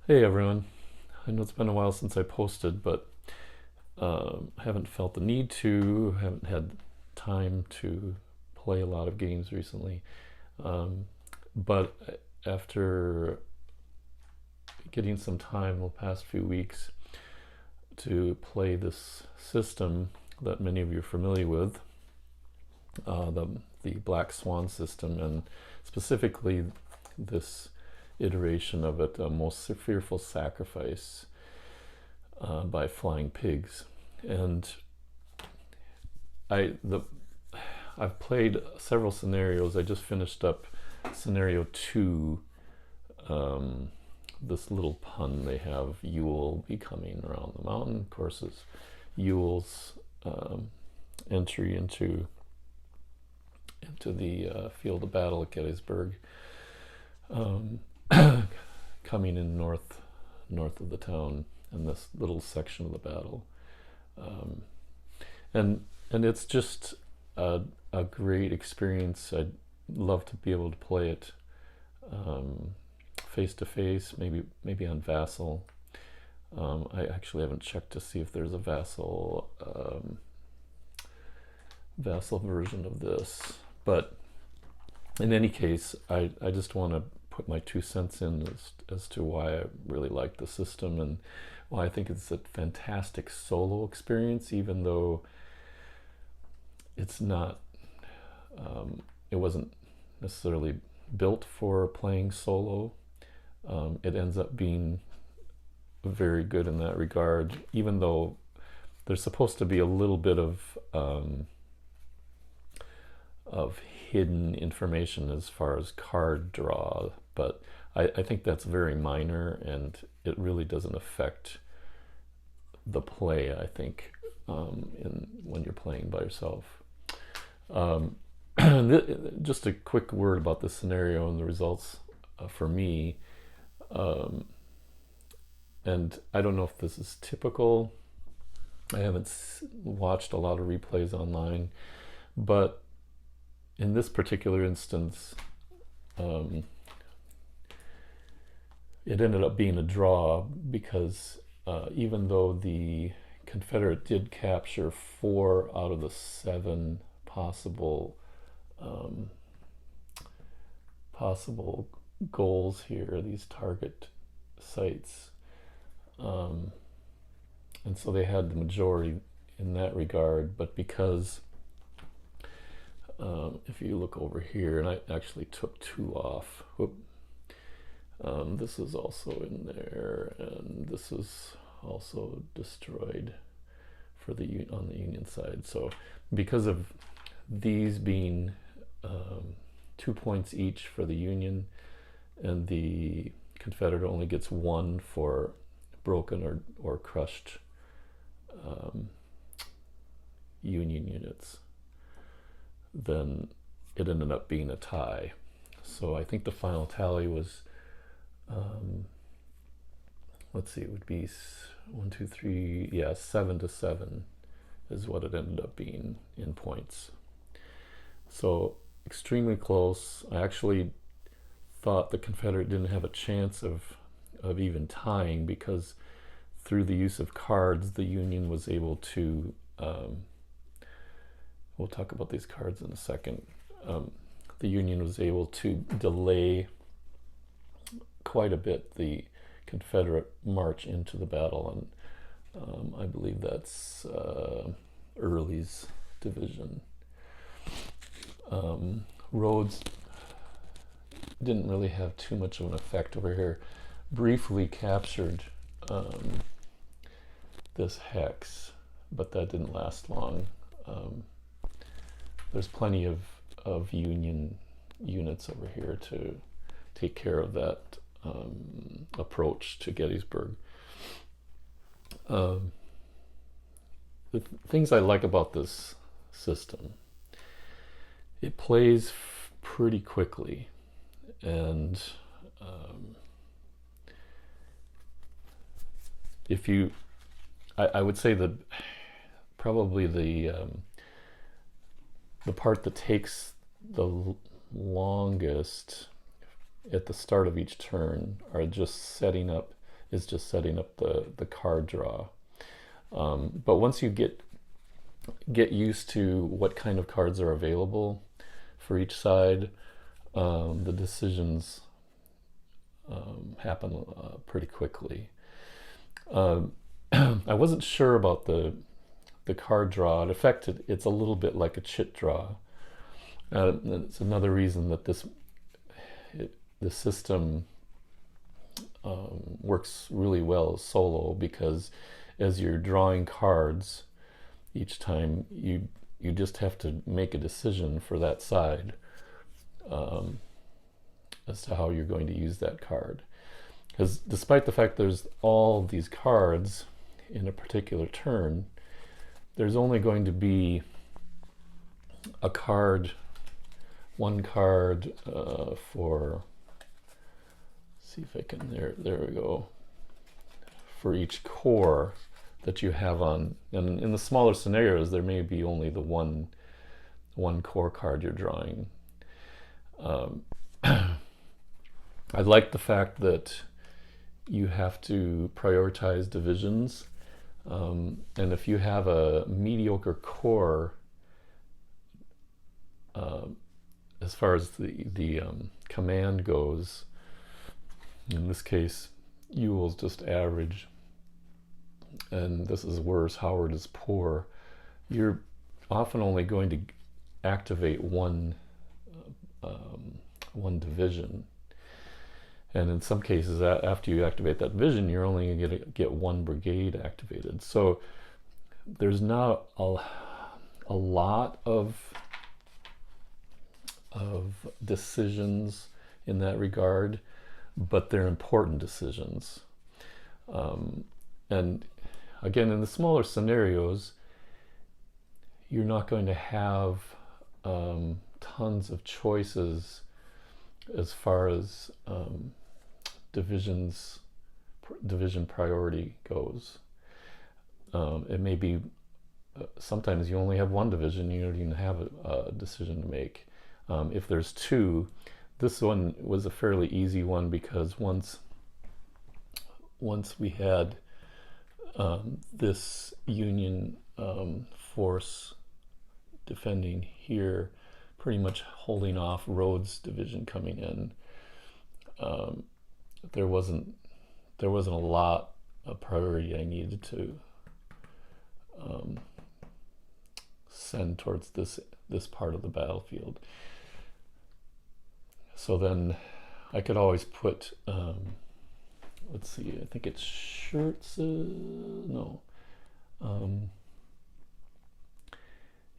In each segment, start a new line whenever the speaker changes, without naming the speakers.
Hey everyone. I know it's been a while since I posted, but haven't felt the need to, haven't had time to play a lot of games recently. Um, but after getting some time the past few weeks to play this system that many of you are familiar with, the Black Swan system, and specifically this iteration of it, a most fearful sacrifice by flying pigs. And I the I've played several scenarios. I just finished up scenario two. Um, this little pun they have, Yule be coming around the mountain. Of course, is Yule's entry into the field of battle at Gettysburg, um, coming in north of the town in this little section of the battle. Um, and it's just a great experience. I'd love to be able to play it face to face, maybe on Vassal. I actually haven't checked to see if there's a Vassal version of this, but in any case, I just want to put my 2 cents in as to why I really like the system and why I think it's a fantastic solo experience, even though it's not, it wasn't necessarily built for playing solo. It ends up being very good in that regard, even though there's supposed to be a little bit of hidden information as far as card draw, but I think that's very minor and it really doesn't affect the play, I think, when you're playing by yourself. Um, just a quick word about this scenario and the results for me. Um, and I don't know if this is typical. I haven't watched a lot of replays online, but in this particular instance, um, it ended up being a draw because even though the Confederate did capture 4 out of the 7 um, possible goals here, these target sites, um, and so they had the majority in that regard. But because if you look over here, and I actually took 2 off. This is also in there, and this is also destroyed for on the Union side. So because of these being 2 points each for the Union, and the Confederate only gets 1 for broken or crushed Union units, then it ended up being a tie. So I think the final tally was, let's see, it would be 1, 2, 3, yeah, 7-7 is what it ended up being in points. So extremely close. I actually thought the Confederate didn't have a chance of even tying, because through the use of cards, the Union was able to, we'll talk about these cards in a second, the Union was able to delay quite a bit the Confederate march into the battle, and I believe that's Early's division. Rhodes didn't really have too much of an effect over here. Briefly captured this hex, but that didn't last long. There's plenty of Union units over here to take care of that approach to Gettysburg. The things I like about this system, it plays pretty quickly, and if you, I would say that probably the part that takes the longest at the start of each turn are just setting up is just setting up the card draw. But once you get used to what kind of cards are available for each side, the decisions happen pretty quickly. I wasn't sure about the card draw. In fact, it's a little bit like a chit draw. It's another reason that the system works really well solo, because as you're drawing cards each time, you just have to make a decision for that side as to how you're going to use that card. Because despite the fact there's all these cards in a particular turn, there's only going to be a card, one card for, see if I can, there we go, for each core that you have on. And in the smaller scenarios, there may be only the one core card you're drawing. I like the fact that you have to prioritize divisions. And if you have a mediocre core, as far as the command goes, in this case, Ewell's just average, and this is worse, Howard is poor, you're often only going to activate one division. And in some cases, after you activate that division, you're only going to get one brigade activated. So there's not a lot of decisions in that regard, but they're important decisions. And again, in the smaller scenarios, you're not going to have tons of choices as far as division priority goes. It may be sometimes you only have one division, you don't even have a decision to make. If there's two, this one was a fairly easy one, because once we had this Union force defending here, pretty much holding off Rhodes' division coming in, there wasn't a lot of priority I needed to send towards this part of the battlefield. So then I could always put, let's see, I think it's Schurz,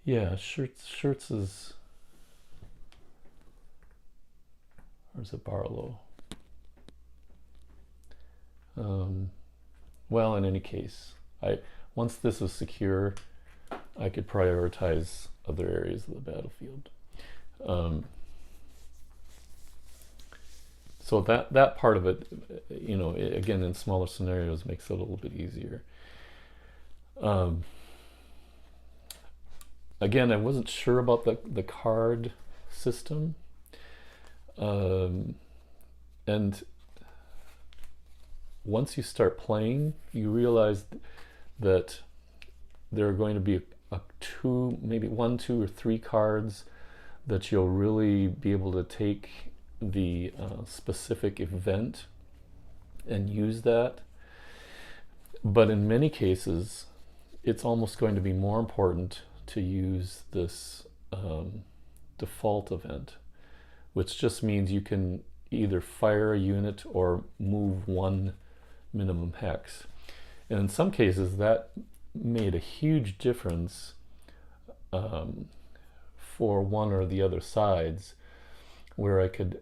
yeah, Schurz is, or is it Barlow? Well, in any case, once this was secure, I could prioritize other areas of the battlefield. So that part of it, again, in smaller scenarios, makes it a little bit easier. Again, I wasn't sure about the card system, and once you start playing, you realize that there are going to be maybe 1, 2, or 3 cards that you'll really be able to take the specific event and use that. But in many cases, it's almost going to be more important to use this default event, which just means you can either fire a unit or move one minimum hex. And in some cases, that made a huge difference for one or the other sides, where I could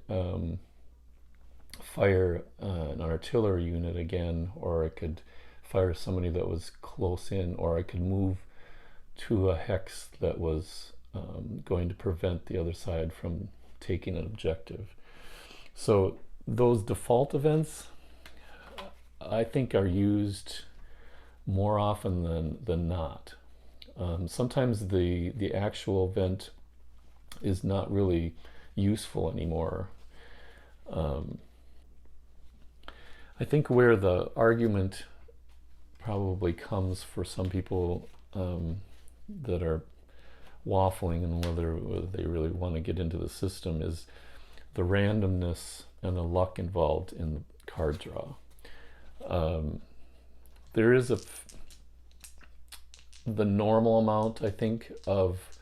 fire an artillery unit again, or I could fire somebody that was close in, or I could move to a hex that was going to prevent the other side from taking an objective. So those default events, I think, are used more often than not. Sometimes the actual event is not really useful anymore. I think where the argument probably comes for some people that are waffling and whether they really want to get into the system is the randomness and the luck involved in the card draw. There is the normal amount, I think, of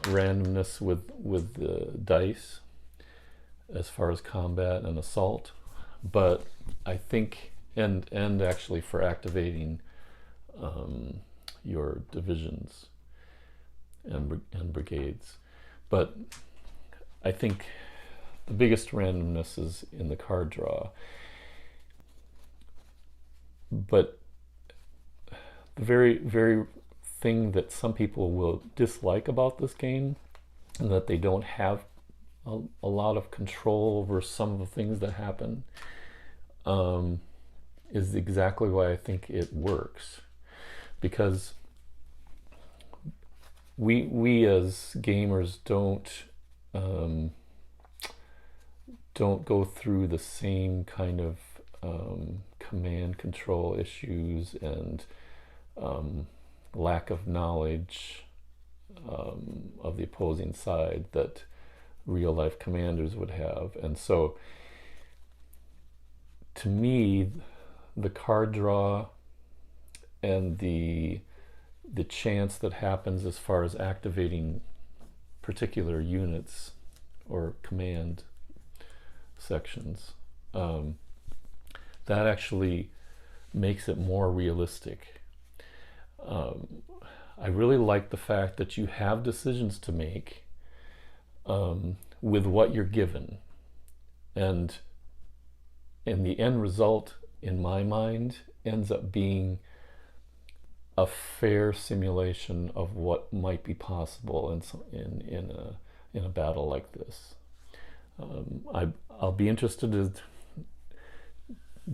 randomness with the dice as far as combat and assault, but I think and actually for activating your divisions and brigades, but I think the biggest randomness is in the card draw. But the very thing that some people will dislike about this game, and that they don't have a lot of control over some of the things that happen, is exactly why I think it works. Because we as gamers don't go through the same kind of command control issues and lack of knowledge of the opposing side that real life commanders would have. And so to me, the card draw and the chance that happens as far as activating particular units or command sections, that actually makes it more realistic. I really like the fact that you have decisions to make with what you're given, and the end result, in my mind, ends up being a fair simulation of what might be possible in a battle like this. I'll be interested to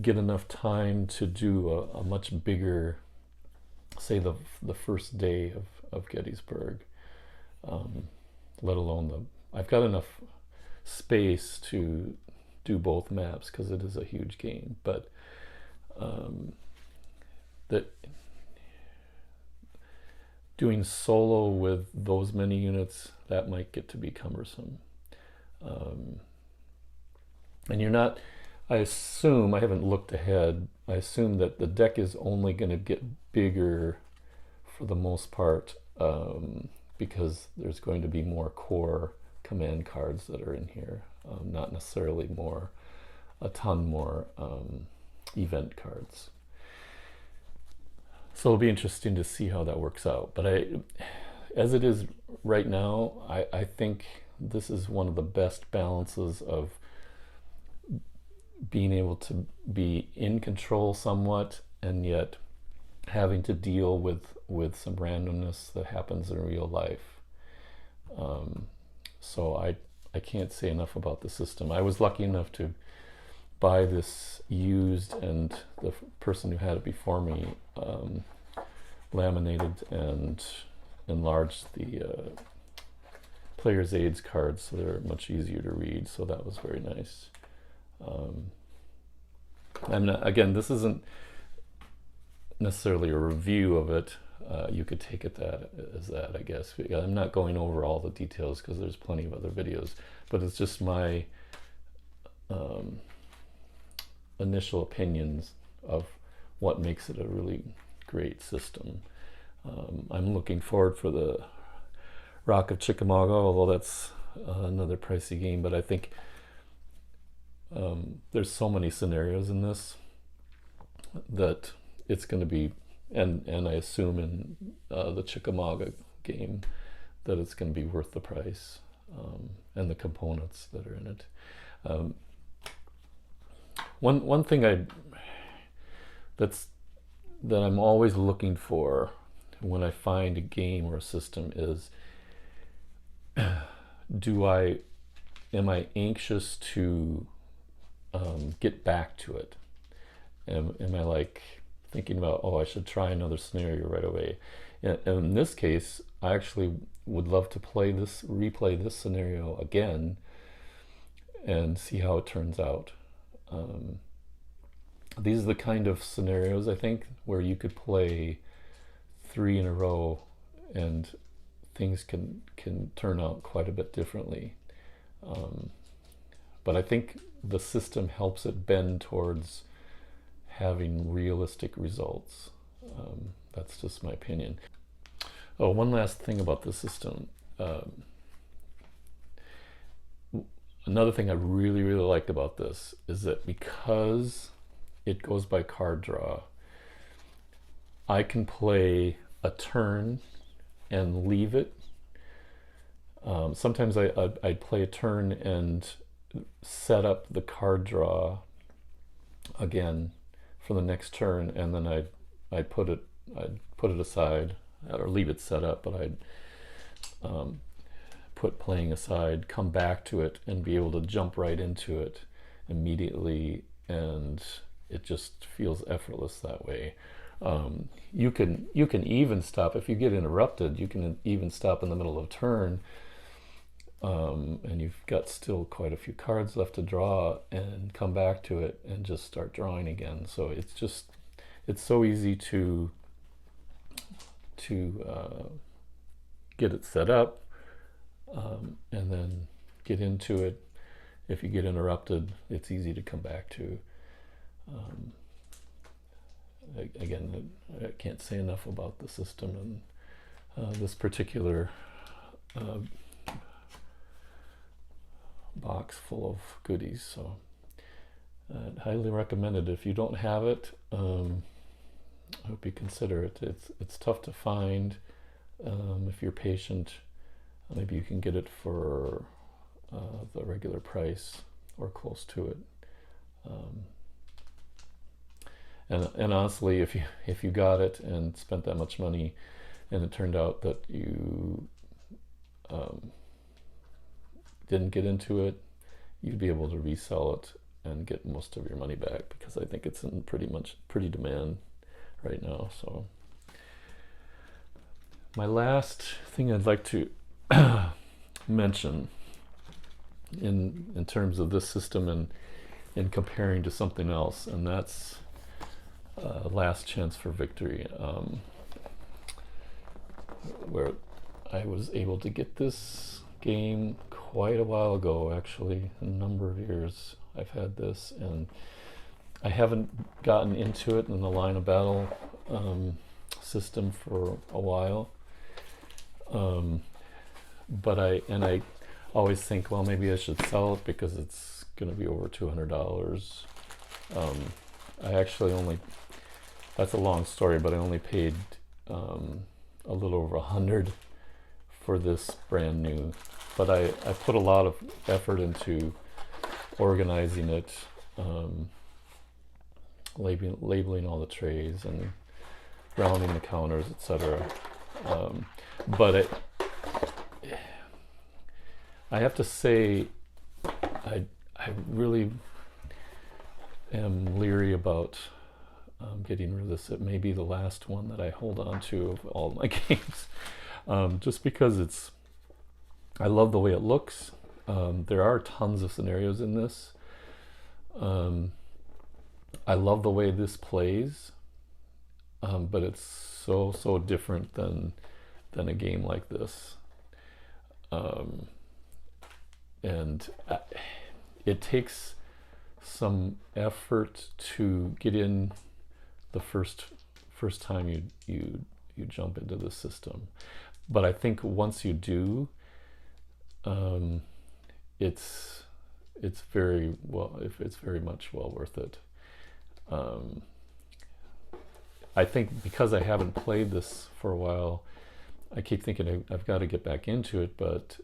get enough time to do a much bigger, say the first day of Gettysburg, let alone I've got enough space to do both maps because it is a huge game, but that doing solo with those many units, that might get to be cumbersome. And you're not, I assume, I haven't looked ahead, I assume that the deck is only going to get bigger for the most part, because there's going to be more core command cards that are in here, not necessarily a ton more event cards. So it'll be interesting to see how that works out. But as it is right now, I think this is one of the best balances of being able to be in control somewhat, and yet having to deal with some randomness that happens in real life. So I can't say enough about the system. I was lucky enough to buy this used, and the person who had it before me laminated and enlarged the player's aids cards so they're much easier to read, so that was very nice. Again, this isn't necessarily a review of it. You could take it as that, I guess. I'm not going over all the details because there's plenty of other videos, but it's just my initial opinions of what makes it a really great system. I'm looking forward for the Rock of Chickamauga, although that's another pricey game, but I think there's so many scenarios in this that it's going to be, and I assume in the Chickamauga game that it's going to be worth the price, and the components that are in it. One thing that I'm always looking for when I find a game or a system is, am I anxious to get back to it? Am I like thinking about, oh, I should try another scenario right away? And in this case, I actually would love to replay this scenario again and see how it turns out. these are the kind of scenarios, I think, where you could play 3 in a row and things can turn out quite a bit differently. But I think the system helps it bend towards having realistic results. That's just my opinion. Oh, one last thing about the system. Another thing I really, really liked about this is that because it goes by card draw, I can play a turn and leave it. Sometimes I'd play a turn and set up the card draw again for the next turn, and then I'd put it aside, or leave it set up, but I'd put playing aside, come back to it, and be able to jump right into it immediately, and it just feels effortless that way. You can even stop if you get interrupted. You can even stop in the middle of a turn, and you've got still quite a few cards left to draw, and come back to it and just start drawing again. So it's so easy to get it set up, and then get into it. If you get interrupted, it's easy to come back to. Again, I can't say enough about the system and this particular box full of goodies. So I'd highly recommend it. If you don't have it, I hope you consider it. It's tough to find. If you're patient, maybe you can get it for the regular price or close to it. And honestly, if you got it and spent that much money, and it turned out that you didn't get into it, you'd be able to resell it and get most of your money back, because I think it's in pretty demand right now. So my last thing I'd like to mention in terms of this system and in comparing to something else, and that's Last Chance for Victory, where I was able to get this game quite a while ago, actually, a number of years I've had this, and I haven't gotten into it in the line of battle system for a while. But I always think, well, maybe I should sell it because it's going to be over $200. I actually that's a long story, but I only paid a little over $100 for this brand new. But I put a lot of effort into organizing it, labeling all the trays and rounding the counters, etc. But I have to say, I really am leery about getting rid of this. It may be the last one that I hold on to of all my games, just because I love the way it looks. There are tons of scenarios in this. I love the way this plays, but it's so different than a game like this. And it takes some effort to get in the first time you jump into the system. But I think once you do, it's very much well worth it. I think because I haven't played this for a while, I keep thinking I've got to get back into it, but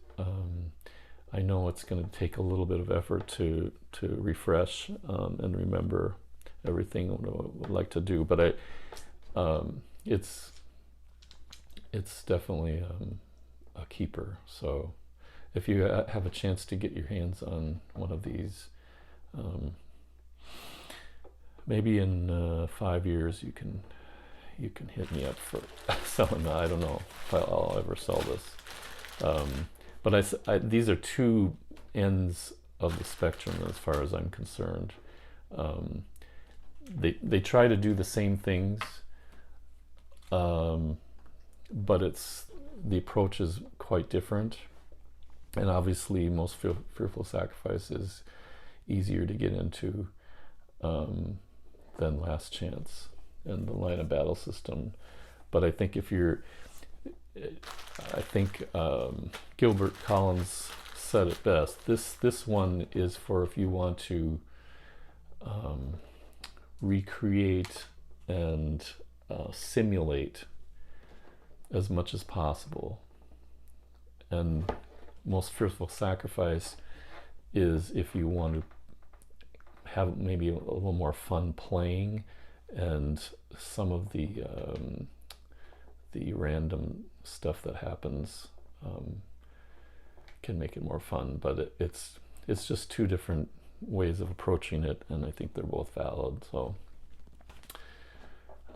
I know it's going to take a little bit of effort to refresh and remember everything I would like to do. But it's definitely a keeper. So if you have a chance to get your hands on one of these, maybe in 5 years you can hit me up for selling that. I don't know if I'll ever sell this. But these are two ends of the spectrum as far as I'm concerned. they try to do the same things, but the approach is quite different. And obviously, most Fearful Sacrifice is easier to get into than Last Chance and the line of battle system. But I think Gilbert Collins said it best. This one is for if you want to recreate and simulate as much as possible. And most Fearful Sacrifice is if you want to have maybe a little more fun playing, and some of the random stuff that happens can make it more fun. But it's just two different ways of approaching it, and I think they're both valid. So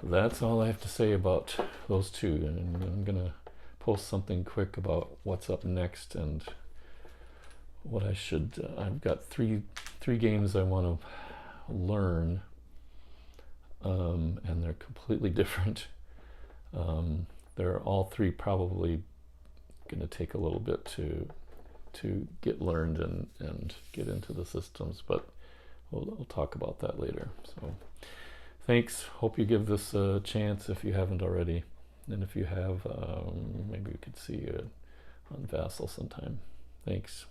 that's all I have to say about those two, and I'm gonna post something quick about what's up next and what I should. I've got three games I want to learn, and they're completely different. They're all three probably going to take a little bit to get learned and get into the systems, but we'll talk about that later. So thanks. Hope you give this a chance if you haven't already, and if you have, maybe we could see you on Vassal sometime. Thanks.